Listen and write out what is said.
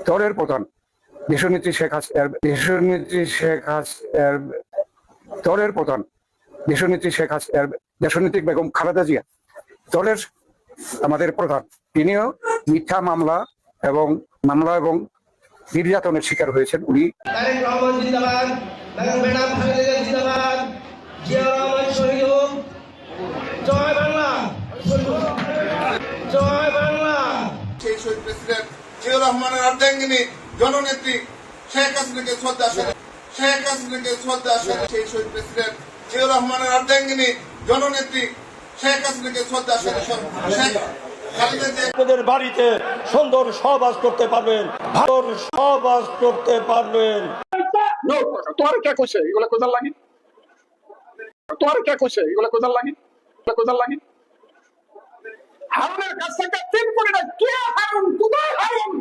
দলের প্রধান দেশনেত্রী শেখ হাসিনার দলের প্রধান দেশনেত্রী বেগম খালেদা জিয়া দলের আমাদের প্রধান, তিনিও মিথ্যা মামলা এবং নির্যাতনের শিকার হয়েছেন। উনি সেই শহীদ প্রেসিডেন্ট জিয়াউর রহমানের অর্ধাঙ্গিনী জননেত্রী শেখ হাসিনাকে শ্রদ্ধা সেই শহীদ প্রেসিডেন্ট জিয়াউর রহমানের অর্ধাঙ্গিনী জননেত্রী শেখ হাসিনাকে শ্রদ্ধা আপনাদের বাড়িতে সুন্দর সহবাস করতে পারবেন, তোমার কে কইছে এগুলো কোথার লাগি? হারুনের কাছ থেকে 3 কোটি টাকা কে হারুন? কোথায় হারুন?